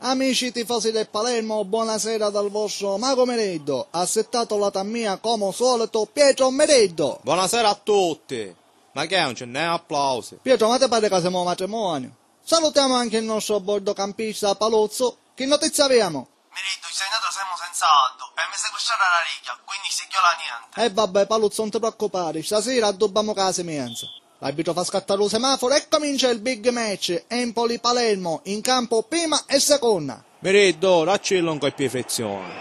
Amici tifosi del Palermo, buonasera dal vostro Mago Mereddo. Ha settato la tammia come solito Pietro Mereddo. Buonasera a tutti. Ma che non ce n'è applausi? Pietro, ma te pare che siamo a matrimonio? Salutiamo anche il nostro bordocampista Palozzo. Che notizia abbiamo? Mereddo, sei nato siamo senza alto e mi sequestrare la riglia, quindi si chiola niente. Vabbè, Palozzo, non ti preoccupare, stasera addobbiamo casa mienza. L'arbitro fa scattare il semaforo e comincia il big match. Empoli-Palermo, in campo prima e seconda. Mereddo, raccillo con perfezione.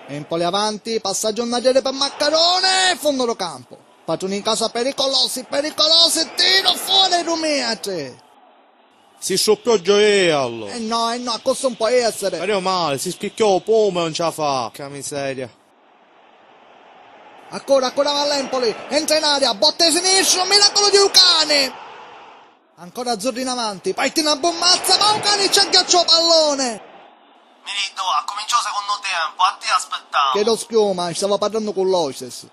Empoli avanti, passaggio annaggiare per Maccarone, fondo del campo. Patroni in casa pericolosi, tiro fuori Rumiace. Si scoppiò gioiello. No, questo non può essere. Però male, si spicchiò pome e non ce la fa. Che miseria. Ancora va l'Empoli, entra in aria, botte sinistro, miracolo di Ucani. Ancora Azzurri in avanti, Paitina a bommazza, ma Ucani ci agghiacciò pallone. Mereddo, ha cominciato secondo tempo, a te aspettavo. Chiedo schiuma, stavo parlando con lui stesso.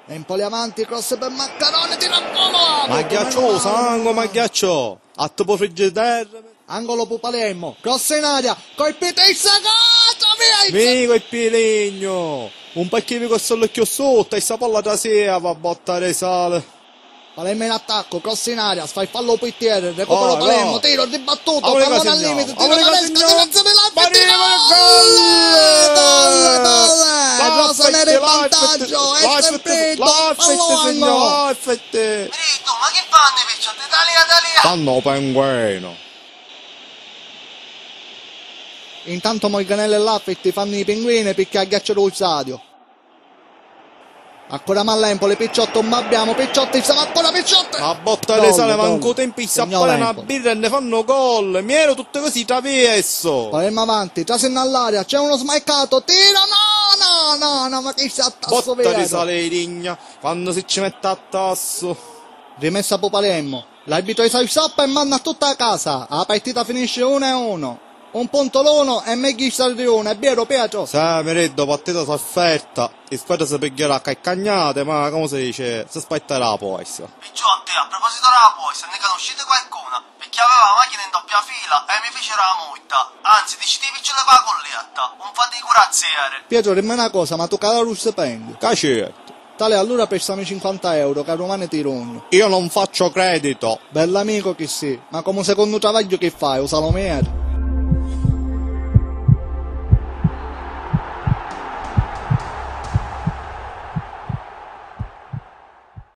Empoli avanti, cross per Maccarone, tira a volo. Ma ghiacciò, sangue, ma ghiacciò. A tipo frigidaire. Angolo per Palermo, cross in aria, colpite il secondo, via! Mico il pilegno. Un pacchino con l'occhio sotto e sta palla da sera va a bottare sale. Palermo in attacco, cross in aria, sfallo il portiere, recupero Palermo, no. Tiro ribattuto, pallone al limite, tiro da destra, grazie dell'arbitro, gol! Rosanero in vantaggio, extra Prito, fallo angolo! Mereddo, ma che fanno i picciotti? Italia! Fanno penguino. Intanto Morganello e Laffetti fanno i pinguini perché agghiacciano il stadio. Ancora Mall'Empoli, Picciotto, ma abbiamo Picciotti, stava ancora Picciotti! A botta di sale manco tempi a fare una birra e ne fanno gol. Mi ero tutto così travesso. Palermo avanti, trasenna all'aria, c'è uno smaicato, tiro, no, ma che si attasso Botta vero? di sale rigna, quando si ci mette a tasso. Rimessa per Palermo, l'arbitro si stoppa e manda tutta a casa, la partita finisce 1-1. Un punto l'uno e meglio Salvione, è vero Pietro? Sì, Mereddo, partita sofferta. La squadra si piglia a cagnate, ma come si dice, si aspetterà poi. Picciotti, a proposito della Poison, ne conoscete qualcuna? Perché aveva la macchina in doppia fila e mi fecero la multa. Anzi, decidi picciola con la colletta, un po' di corazziere. Pietro, rimane una cosa, ma tu cala lo stipendio. Cacetto. Tale allora prestami 50 euro, che romane ti rogno. Io non faccio credito. Bell'amico che sì, ma come secondo travaglio che fai, o Salomea?